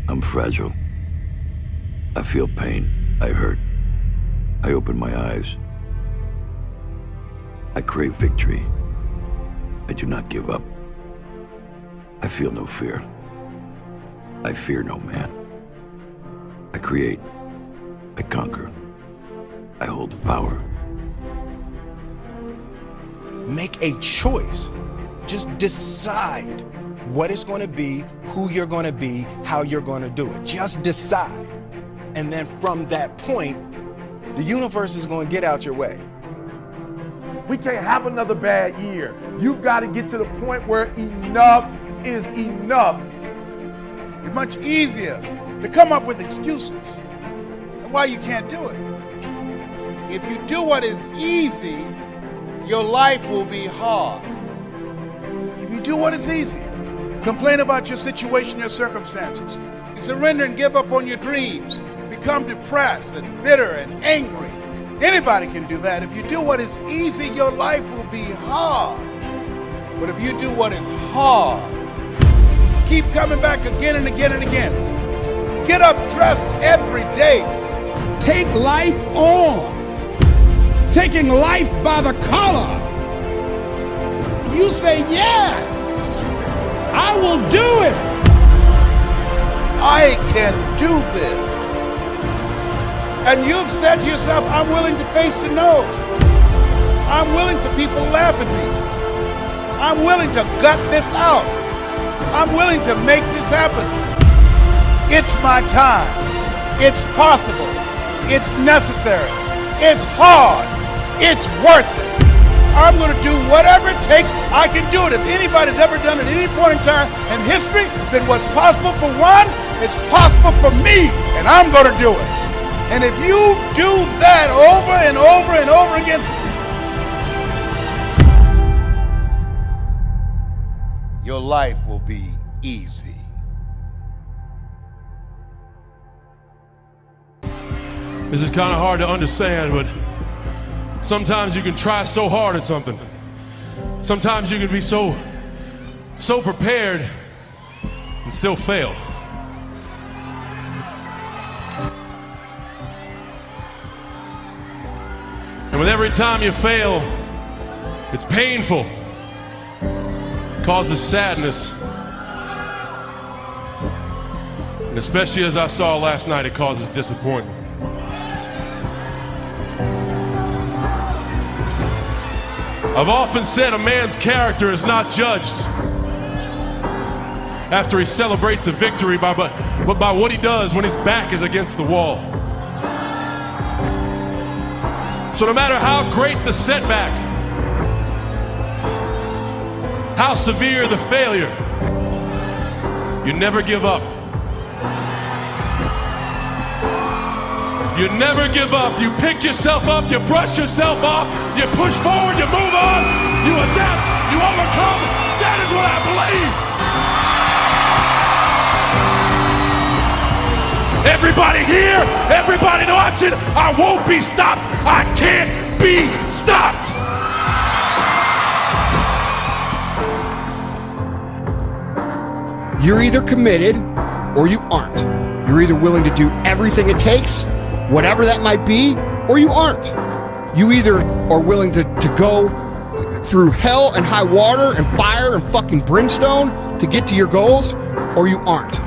I'm fragile. I feel pain. I hurt. I open my eyes. I crave victory. I do not give up. I feel no fear. I fear no man. I create. I conquer. I hold the power. Make a choice. Just decide what it's going to be, who you're going to be, how you're going to do it. Just decide. And then from that point, the universe is going to get out your way. We can't have another bad year. You've got to get to the point where enough is enough. It's much easier to come up with excuses and why you can't do it. If you do what is easy, your life will be hard. If you do what is easy, complain about your situation, your circumstances, you surrender and give up on your dreams, become depressed and bitter and angry. Anybody can do that. If you do what is easy, your life will be hard. But if you do what is hard, keep coming back again and again and again. Get up dressed every day. Take life on. Taking life by the collar. You say, yes, I will do it. I can do this. And you've said to yourself, I'm willing to face the no's. I'm willing for people to laugh at me. I'm willing to gut this out. I'm willing to make this happen. It's my time. It's possible. It's necessary. It's hard. It's worth it. I'm going to do whatever it takes. I can do it. If anybody's ever done it at any point in time in history, then what's possible for one, it's possible for me, and I'm going to do it. And if you do that over and over and over again, your life will be easy. This is kind of hard to understand, but sometimes you can try so hard at something. Sometimes you can be so prepared and still fail. And with every time you fail, it's painful. It causes sadness. And especially as I saw last night, it causes disappointment. I've often said a man's character is not judged after he celebrates a victory, but by what he does when his back is against the wall. So no matter how great the setback, how severe the failure, you never give up. You never give up. You pick yourself up, you brush yourself off, you push forward, you move on, you adapt, you overcome. That is what I believe. Everybody here, everybody watching, I won't be stopped. I can't be stopped. You're either committed or you aren't. You're either willing to do everything it takes, whatever that might be, or you aren't. You either are willing to go through hell and high water and fire and fucking brimstone to get to your goals, or you aren't.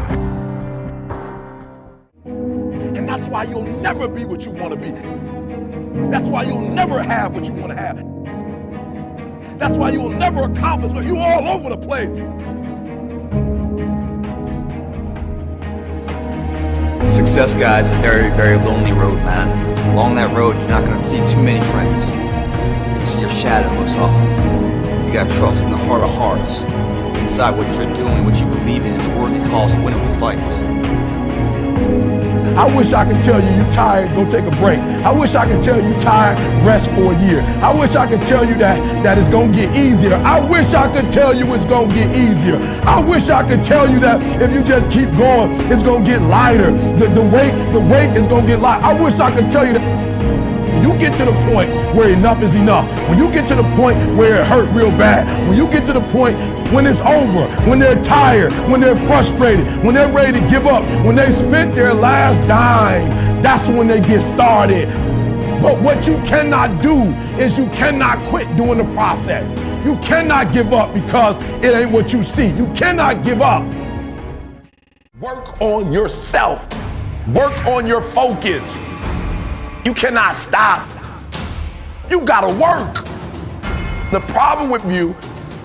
And that's why you'll never be what you want to be. That's why you'll never have what you want to have. That's why you'll never accomplish what you're all over the place. Success, guys, a very, very lonely road, man. Along that road, you're not gonna see too many friends. You'll see your shadow most often. You gotta trust in the heart of hearts. Inside what you're doing, what you believe in, is a worthy cause, a winnable fight. I wish I could tell you you're tired, go take a break. I wish I could tell you tired, rest for a year. I wish I could tell you that it's gonna get easier. I wish I could tell you it's gonna get easier. I wish I could tell you that if you just keep going, it's gonna get lighter. The weight is gonna get light. I wish I could tell you that you get to the point where enough is enough, when you get to the point where it hurt real bad, when you get to the point when it's over, when they're tired, when they're frustrated, when they're ready to give up, when they spent their last dime, that's when they get started. But what you cannot do is you cannot quit doing the process. You cannot give up because it ain't what you see. You cannot give up. Work on yourself. Work on your focus. You cannot stop. You gotta work. The problem with you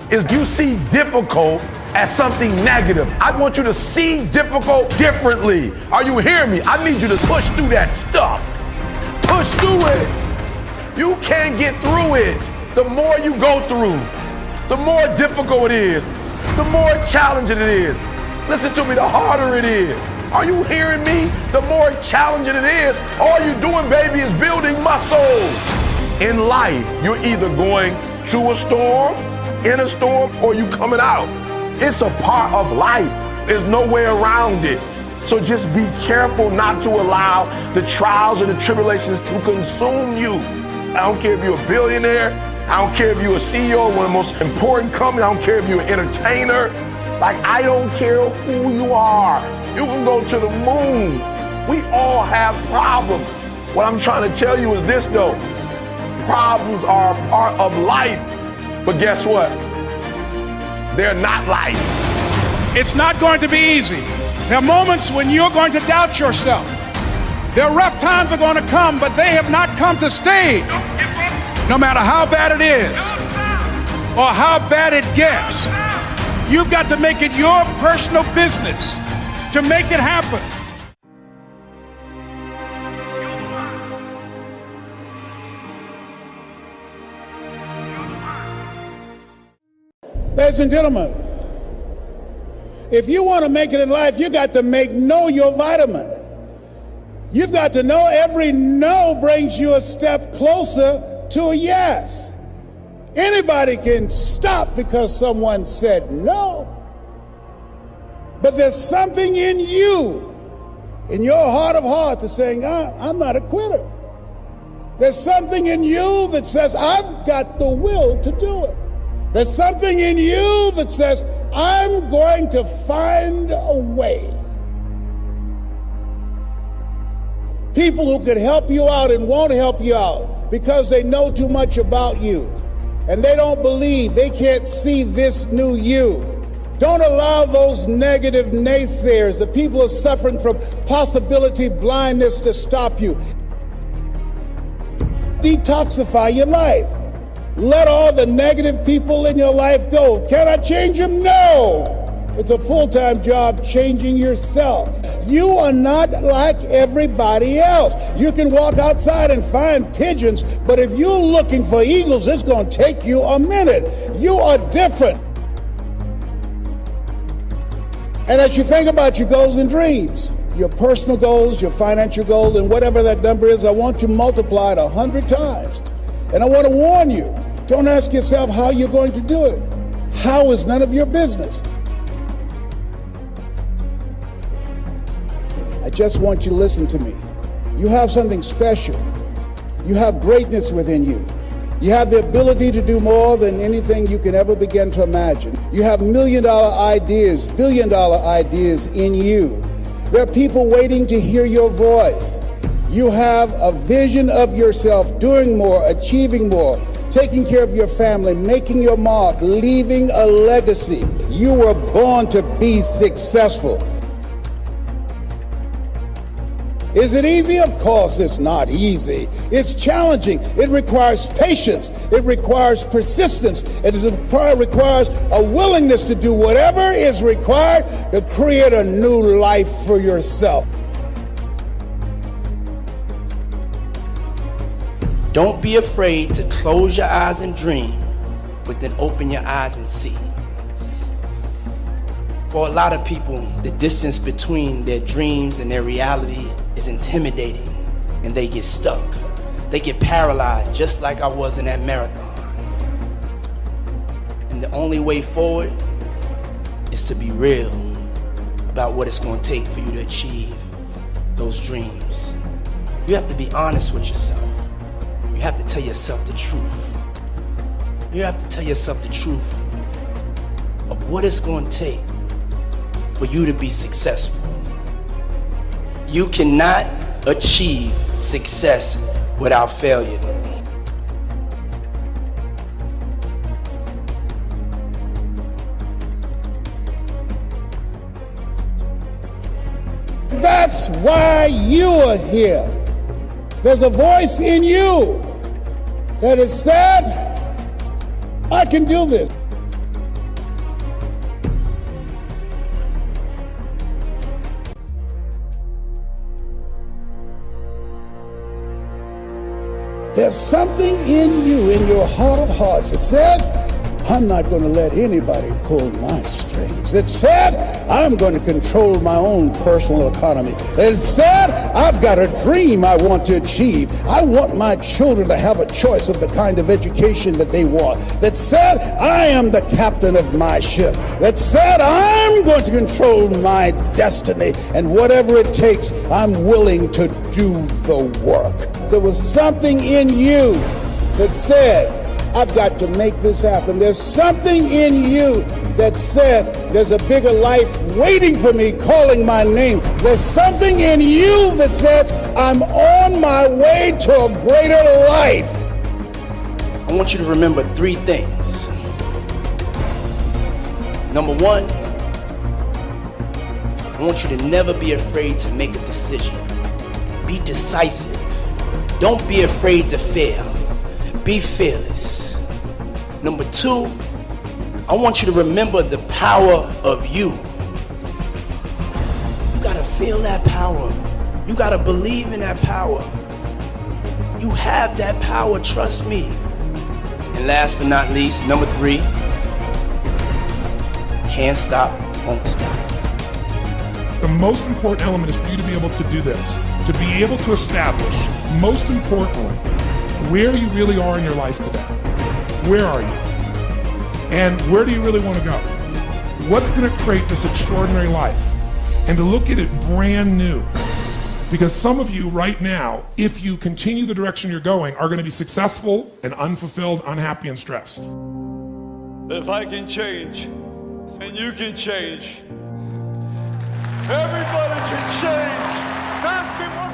is you see difficult as something negative. I want you to see difficult differently. Are you hearing me? I need you to push through that stuff. Push through it. You can't get through it. The more you go through, the more difficult it is, the more challenging it is. Listen to me, the harder it is. Are you hearing me? The more challenging it is, all you're doing, baby, is building muscles. In life, you're either going to a storm, in a storm, or you coming out. It's a part of life. There's no way around it. So just be careful not to allow the trials and the tribulations to consume you. I don't care if you're a billionaire. I don't care if you're a CEO of one of the most important companies. I don't care if you're an entertainer. Like, I don't care who you are. You can go to the moon. We all have problems. What I'm trying to tell you is this, though. Problems are a part of life. But guess what? They're not life. It's not going to be easy. There are moments when you're going to doubt yourself. There are rough times are going to come, but they have not come to stay. No matter how bad it is or how bad it gets, you've got to make it your personal business to make it happen. Ladies and gentlemen, if you want to make it in life, you got to know your vitamin. You've got to know every no brings you a step closer to a yes. Anybody can stop because someone said no. But there's something in you, in your heart of hearts, that's saying, I'm not a quitter. There's something in you that says, I've got the will to do it. There's something in you that says, I'm going to find a way. People who could help you out and won't help you out because they know too much about you and they don't believe, they can't see this new you. Don't allow those negative naysayers, the people who are suffering from possibility blindness, to stop you. Detoxify your life. Let all the negative people in your life go. Can I change them? No. It's a full-time job changing yourself. You are not like everybody else. You can walk outside and find pigeons, but if you're looking for eagles, it's going to take you a minute. You are different. And as you think about your goals and dreams, your personal goals, your financial goals, and whatever that number is, I want you to multiply it 100 times. And I want to warn you, don't ask yourself how you're going to do it. How is none of your business. I just want you to listen to me. You have something special. You have greatness within you. You have the ability to do more than anything you can ever begin to imagine. You have million-dollar ideas, billion-dollar ideas in you. There are people waiting to hear your voice. You have a vision of yourself doing more, achieving more, taking care of your family, making your mark, leaving a legacy. You were born to be successful. Is it easy? Of course it's not easy. It's challenging. It requires patience. It requires persistence. It requires a willingness to do whatever is required to create a new life for yourself. Don't be afraid to close your eyes and dream, but then open your eyes and see. For a lot of people, the distance between their dreams and their reality is intimidating, and they get stuck. They get paralyzed, just like I was in that marathon. And the only way forward is to be real about what it's going to take for you to achieve those dreams. You have to be honest with yourself. have to tell yourself the truth. You have to tell yourself the truth of what it's going to take for you to be successful. You cannot achieve success without failure. That's why you are here. There's a voice in you that has said, I can do this. There's something in you, in your heart of hearts, that said, I'm not going to let anybody pull my strings. It said, I'm going to control my own personal economy. It said, I've got a dream I want to achieve. I want my children to have a choice of the kind of education that they want. That said, I am the captain of my ship. That said, I'm going to control my destiny. And whatever it takes, I'm willing to do the work. There was something in you that said, I've got to make this happen. There's something in you that said, there's a bigger life waiting for me, calling my name. There's something in you that says, I'm on my way to a greater life. I want you to remember 3 things. Number 1, I want you to never be afraid to make a decision. Be decisive. Don't be afraid to fail. Be fearless. Number 2, I want you to remember the power of you. You gotta feel that power. You gotta believe in that power. You have that power, trust me. And last but not least, number 3, can't stop, won't stop. The most important element is for you to be able to do this, to be able to establish, most importantly, where you really are in your life today. Where are you? And where do you really want to go? What's going to create this extraordinary life? And to look at it brand new. Because some of you right now, if you continue the direction you're going, are going to be successful and unfulfilled, unhappy, and stressed. If I can change, and you can change, everybody can change. That's the one.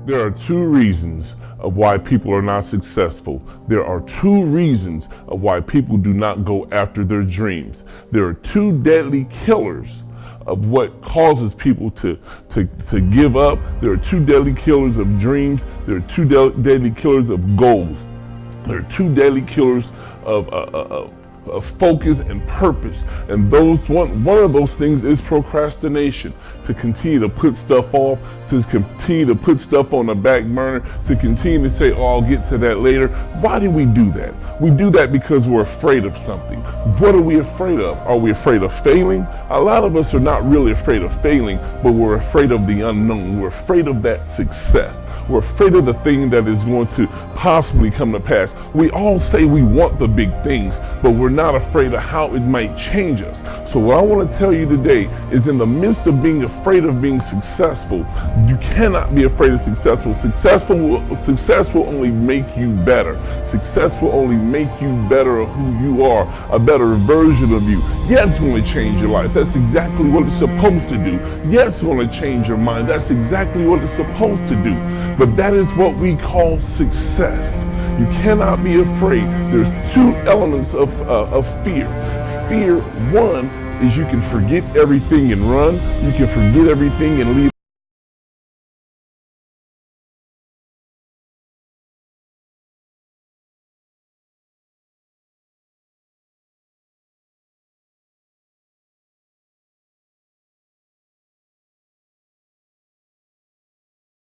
There are 2 reasons of why people are not successful. There are 2 reasons of why people do not go after their dreams. There are 2 deadly killers of what causes people to give up. There are 2 deadly killers of dreams. There are 2 deadly killers of goals. There are 2 deadly killers of focus and purpose, and one of those things is procrastination. To continue to put stuff off, to continue to put stuff on the back burner, to continue to say, oh, I'll get to that later. Why do we do that? We do that because we're afraid of something. What are we afraid of? Are we afraid of failing? A lot of us are not really afraid of failing, but we're afraid of the unknown. We're afraid of that success. We're afraid of the thing that is going to possibly come to pass. We all say we want the big things, but we're not afraid of how it might change us. So what I want to tell you today is, in the midst of being afraid of being successful, you cannot be afraid of successful. Success will only make you better. Success will only make you better of who you are, a better version of you. Yeah, it's going to change your life. That's exactly what it's supposed to do. Yeah, it's going to change your mind. That's exactly what it's supposed to do. But that is what we call success. You cannot be afraid. There's 2 elements of fear. Fear, 1, is you can forget everything and run. You can forget everything and leave.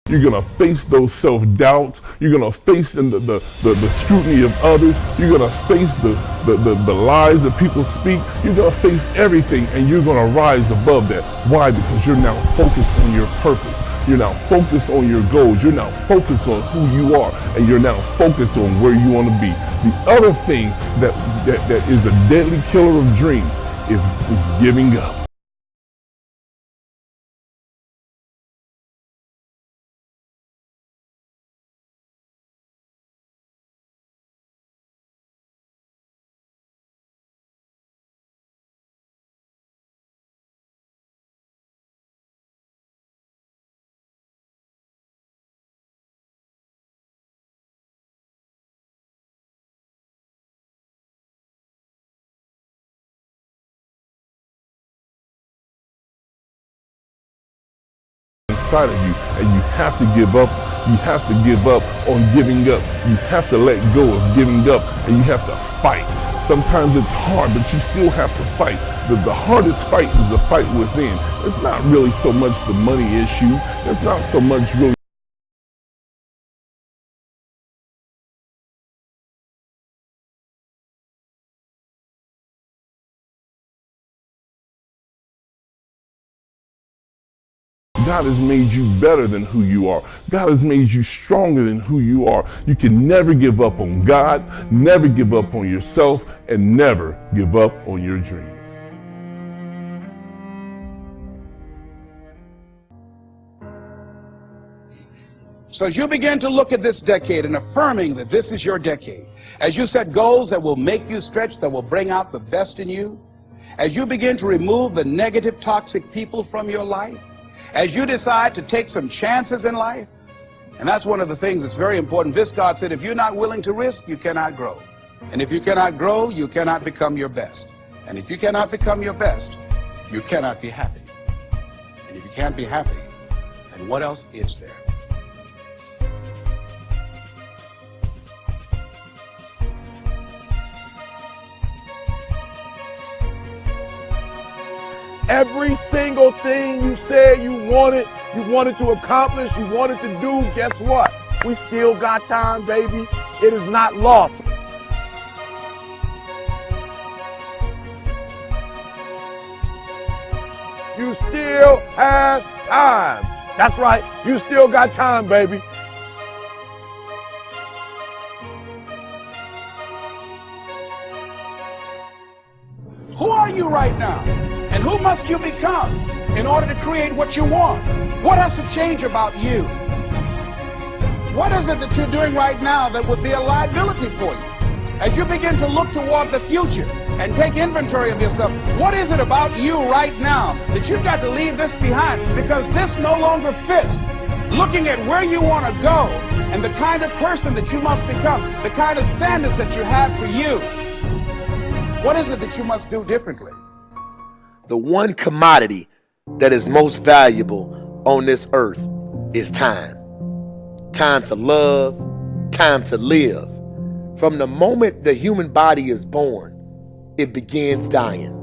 You're gonna face those self-doubts. You're gonna face the scrutiny of others. You're gonna face the lies that people speak. You're gonna face everything, and you're gonna rise above that. Why? Because you're now focused on your purpose. You're now focused on your goals. You're now focused on who you are, and you're now focused on where you want to be. The other thing that is a deadly killer of dreams is giving up. inside of you, and you have to give up. You have to give up on giving up. You have to let go of giving up, and you have to fight. Sometimes it's hard, but you still have to fight. The hardest fight is the fight within. It's not really so much the money issue. It's not so much really God has made you better than who you are. God has made you stronger than who you are. You can never give up on God, never give up on yourself, and never give up on your dreams. So as you begin to look at this decade and affirming that this is your decade, as you set goals that will make you stretch, that will bring out the best in you, as you begin to remove the negative, toxic people from your life, as you decide to take some chances in life, and that's one of the things that's very important. Viscard said, if you're not willing to risk, you cannot grow. And if you cannot grow, you cannot become your best. And if you cannot become your best, you cannot be happy. And if you can't be happy, then what else is there? Every single thing you said you wanted to accomplish, you wanted to do, guess what? We still got time, baby. It is not lost. You still have time. That's right. You still got time, baby. Who are you right now? And who must you become in order to create what you want? What has to change about you? What is it that you're doing right now that would be a liability for you? As you begin to look toward the future and take inventory of yourself, what is it about you right now that you've got to leave this behind? Because this no longer fits. Looking at where you want to go and the kind of person that you must become, the kind of standards that you have for you. What is it that you must do differently? The one commodity that is most valuable on this earth is time. Time to love, time to live. From the moment the human body is born, it begins dying.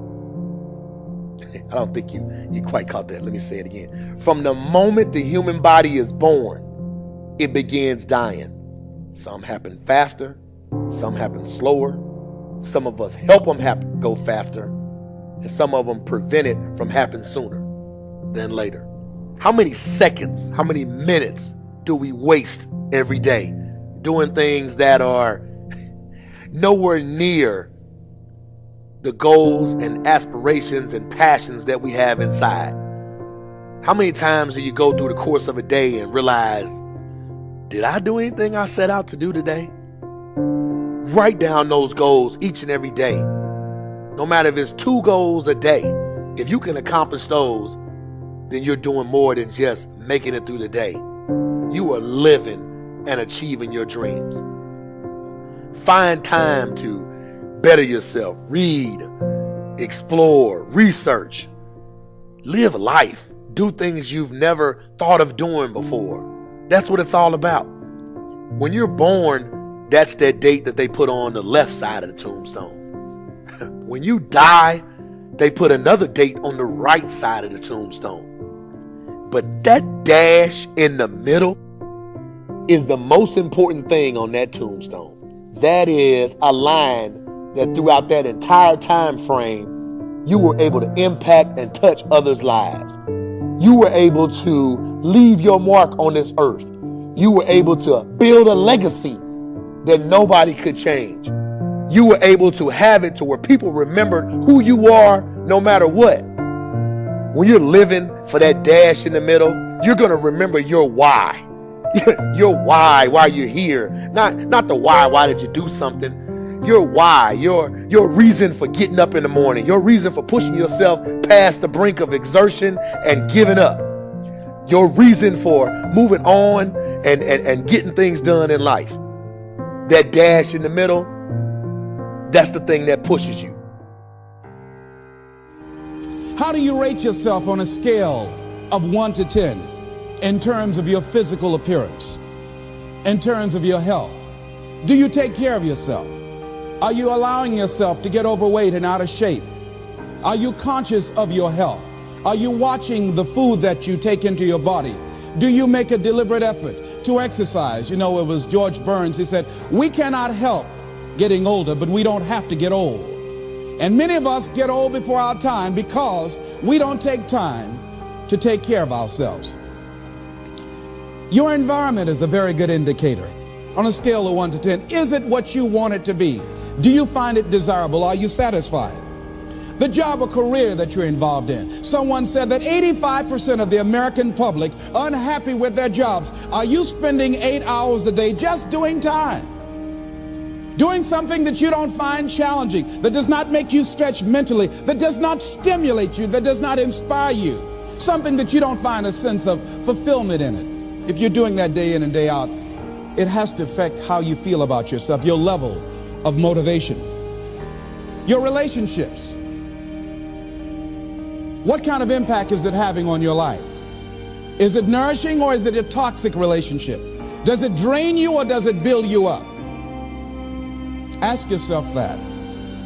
I don't think you quite caught that. Let me say it again. From the moment the human body is born, it begins dying. Some happen faster, some happen slower. Some of us help them go faster, and some of them prevent it from happening sooner than later. How many seconds, how many minutes do we waste every day doing things that are nowhere near the goals and aspirations and passions that we have inside? How many times do you go through the course of a day and realize, did I do anything I set out to do today? Write down those goals each and every day. No matter if it's 2 goals a day, if you can accomplish those, then you're doing more than just making it through the day. You are living and achieving your dreams. Find time to better yourself. Read, explore, research. Live life. Do things you've never thought of doing before. That's what it's all about. When you're born, that's that date that they put on the left side of the tombstone. When you die, they put another date on the right side of the tombstone. But that dash in the middle is the most important thing on that tombstone. That is a line that throughout that entire time frame, you were able to impact and touch others' lives. You were able to leave your mark on this earth. You were able to build a legacy that nobody could change. You were able to have it to where people remembered who you are no matter what. When you're living for that dash in the middle, you're going to remember your why. Your why you're here. Not the why did you do something. Your why, your reason for getting up in the morning, your reason for pushing yourself past the brink of exertion and giving up. Your reason for moving on and getting things done in life. That dash in the middle, that's the thing that pushes you. How do you rate yourself on a scale of 1 to 10? in terms of your physical appearance, in terms of your health? Do you take care of yourself? Are you allowing yourself to get overweight and out of shape? Are you conscious of your health? Are you watching the food that you take into your body? Do you make a deliberate effort to exercise? You know, it was George Burns, he said, we cannot help getting older, but we don't have to get old. And many of us get old before our time because we don't take time to take care of ourselves. Your environment is a very good indicator. On a scale of 1 to 10, is it what you want it to be? Do you find it desirable? Are you satisfied? The job or career that you're involved in. Someone said that 85% of the American public are unhappy with their jobs. Are you spending 8 hours a day just doing time? Doing something that you don't find challenging, that does not make you stretch mentally, that does not stimulate you, that does not inspire you. Something that you don't find a sense of fulfillment in it. If you're doing that day in and day out, it has to affect how you feel about yourself, your level of motivation. Your relationships. What kind of impact is it having on your life? Is it nourishing or is it a toxic relationship? Does it drain you or does it build you up? Ask yourself that.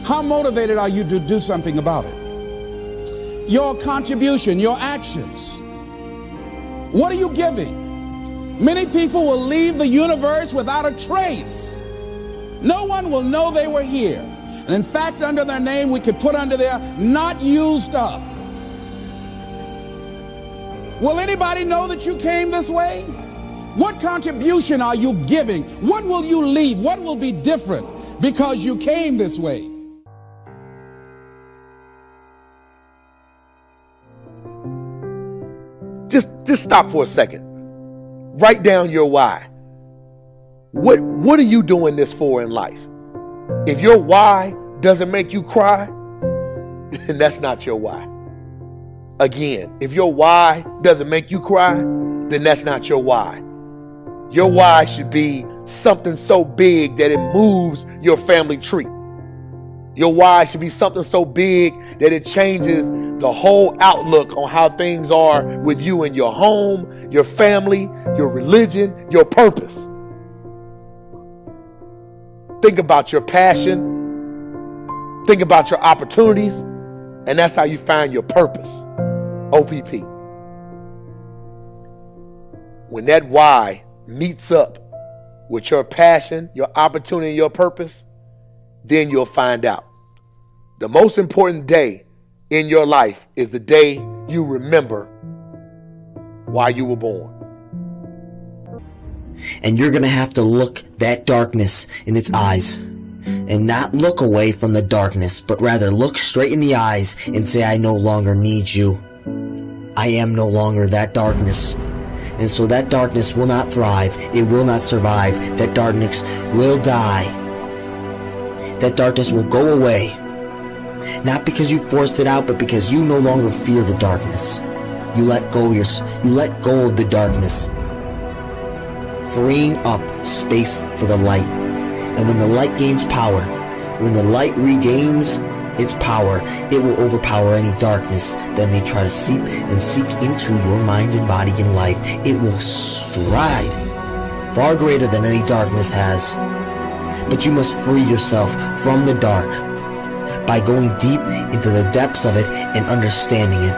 How motivated are you to do something about it? Your contribution, your actions. What are you giving? Many people will leave the universe without a trace. No one will know they were here. And in fact, under their name, we could put under there, not used up. Will anybody know that you came this way? What contribution are you giving? What will you leave? What will be different because you came this way? Just stop for a second. Write down your why. What are you doing this for in life? If your why doesn't make you cry, then that's not your why. Again, if your why doesn't make you cry, then that's not your why. Your why should be something so big that it moves your family tree. Your why should be something so big that it changes the whole outlook on how things are with you and your home, your family, your religion, your purpose. Think about your passion. Think about your opportunities. And that's how you find your purpose. OPP. When that why meets up with your passion, your opportunity, and your purpose, then you'll find out. The most important day in your life is the day you remember why you were born. And you're going to have to look that darkness in its eyes and not look away from the darkness, but rather look straight in the eyes and say, I no longer need you. I am no longer that darkness. And so that darkness will not thrive. It will not survive. That darkness will die. That darkness will go away. Not because you forced it out, but because you no longer fear the darkness. You let go of the darkness, freeing up space for the light. And when the light gains power, when the light regains its power, it will overpower any darkness that may try to seep and seek into your mind and body and life. It will stride far greater than any darkness has. But you must free yourself from the dark by going deep into the depths of it and understanding it.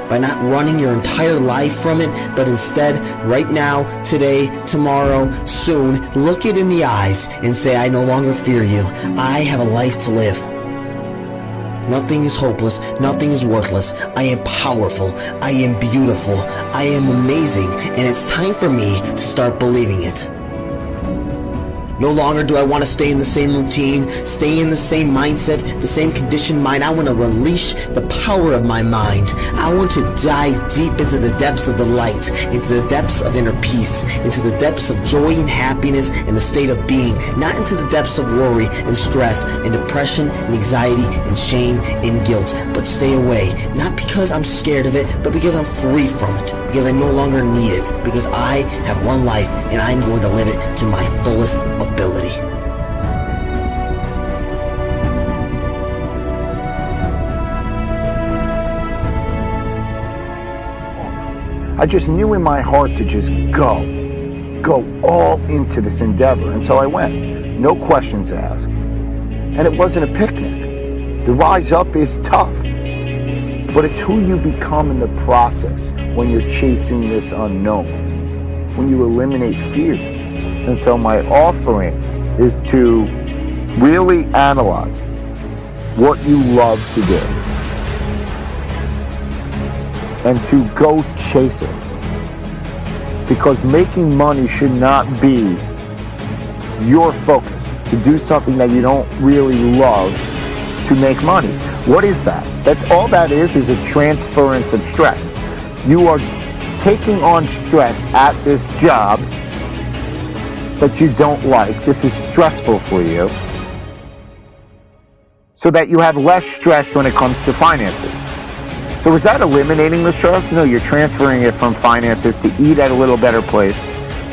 By not running your entire life from it, but instead, right now, today, tomorrow, soon, look it in the eyes and say, I no longer fear you. I have a life to live. Nothing is hopeless. Nothing is worthless. I am powerful. I am beautiful. I am amazing. And it's time for me to start believing it. No longer do I want to stay in the same routine, stay in the same mindset, the same conditioned mind. I want to release the power of my mind. I want to dive deep into the depths of the light, into the depths of inner peace, into the depths of joy and happiness and the state of being, not into the depths of worry and stress and depression and anxiety and shame and guilt, but stay away, not because I'm scared of it, but because I'm free from it, because I no longer need it, because I have one life and I'm going to live it to my fullest ability. I just knew in my heart to just go all into this endeavor. And so I went, no questions asked. And it wasn't a picnic. The rise up is tough, but it's who you become in the process when you're chasing this unknown, when you eliminate fears. And so my offering is to really analyze what you love to do and to go chase it. Because making money should not be your focus, to do something that you don't really love to make money. What is that? That's all that is a transference of stress. You are taking on stress at this job that you don't like. This is stressful for you, so that you have less stress when it comes to finances. So is that eliminating the stress? No, you're transferring it from finances to eat at a little better place,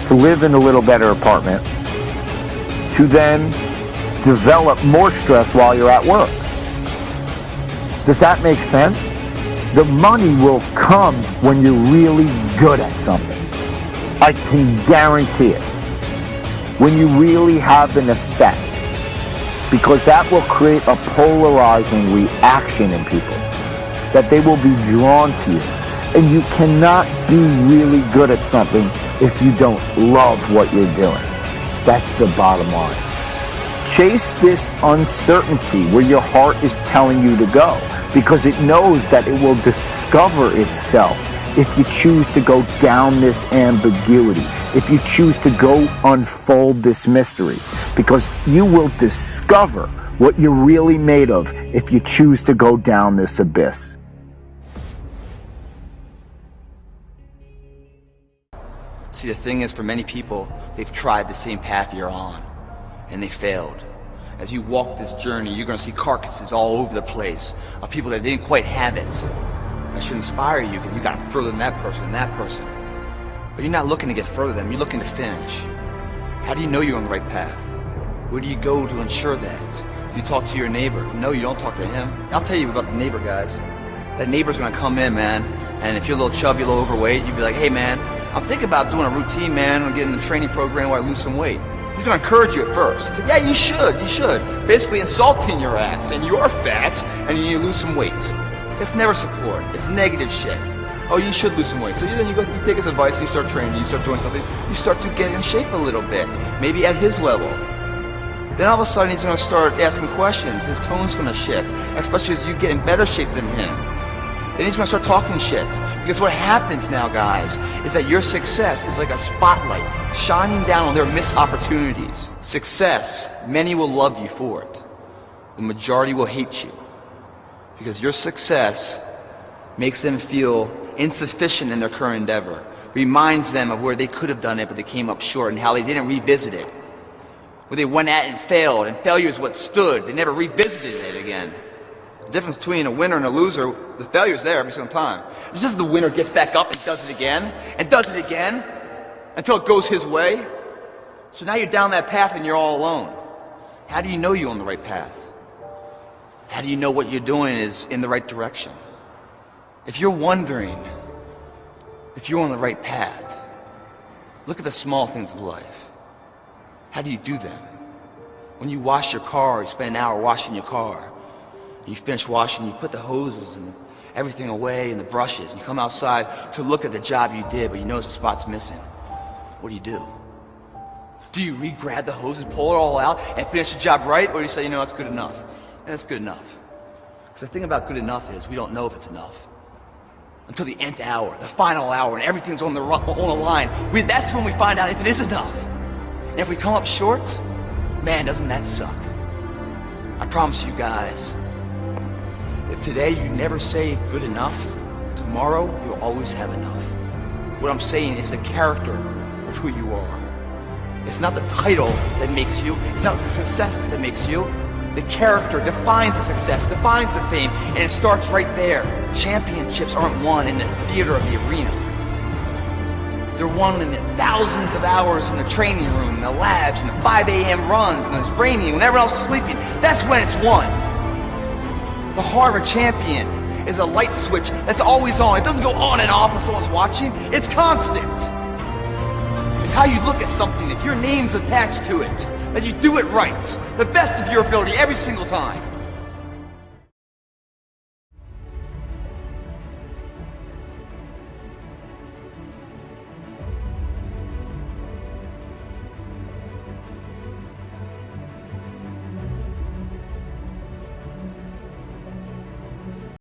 to live in a little better apartment, to then develop more stress while you're at work. Does that make sense? The money will come when you're really good at something. I can guarantee it. When you really have an effect. Because that will create a polarizing reaction in people, that they will be drawn to you. And you cannot be really good at something if you don't love what you're doing. That's the bottom line. Chase this uncertainty where your heart is telling you to go, because it knows that it will discover itself if you choose to go down this ambiguity, if you choose to go unfold this mystery, because you will discover what you're really made of if you choose to go down this abyss. See, the thing is, for many people, they've tried the same path you're on, and they failed. As you walk this journey, you're going to see carcasses all over the place of people that didn't quite have it. That should inspire you, because you got further than that person. But you're not looking to get further than them, you're looking to finish. How do you know you're on the right path? Where do you go to ensure that? Do you talk to your neighbor? No, you don't talk to him. I'll tell you about the neighbor, guys. That neighbor's going to come in, man, and if you're a little chubby, a little overweight, you'd be like, hey, man, I'm thinking about doing a routine, man, or getting in a training program where I lose some weight. He's going to encourage you at first. He said, yeah, you should. Basically insulting your ass, and you're fat, and you need to lose some weight. It's never support. It's negative shit. Oh, you should lose some weight. So then you take his advice, and you start training, you start doing something, you start to get in shape a little bit, maybe at his level. Then all of a sudden he's going to start asking questions. His tone's going to shift, especially as you get in better shape than him. Then he's going to start talking shit. Because what happens now, guys, is that your success is like a spotlight shining down on their missed opportunities. Success, many will love you for it. The majority will hate you. Because your success makes them feel insufficient in their current endeavor. Reminds them of where they could have done it, but they came up short, and how they didn't revisit it. Where they went at it and failed, and failure is what stood. They never revisited it again. The difference between a winner and a loser, the failure's there every single time. It's just the winner gets back up and does it again, until it goes his way. So now you're down that path and you're all alone. How do you know you're on the right path? How do you know what you're doing is in the right direction? If you're wondering if you're on the right path, look at the small things of life. How do you do them? When you wash your car, you spend an hour washing your car. You finish washing, you put the hoses and everything away and the brushes, and you come outside to look at the job you did, but you notice the spot's missing. What do? Do you re-grab the hoses, pull it all out, and finish the job right, or do you say, you know, it's good enough? And it's good enough. Because the thing about good enough is we don't know if it's enough. Until the nth hour, the final hour, and everything's on the line. That's when we find out if it is enough. And if we come up short, man, doesn't that suck? I promise you guys, if today you never say good enough, tomorrow you'll always have enough. What I'm saying is the character of who you are. It's not the title that makes you, it's not the success that makes you. The character defines the success, defines the fame, and it starts right there. Championships aren't won in the theater of the arena. They're won in the thousands of hours in the training room, in the labs, in the 5 a.m. runs, when it's raining, when everyone else is sleeping. That's when it's won. The heart of a champion is a light switch that's always on. It doesn't go on and off when someone's watching. It's constant. It's how you look at something. If your name's attached to it, that you do it right, the best of your ability every single time.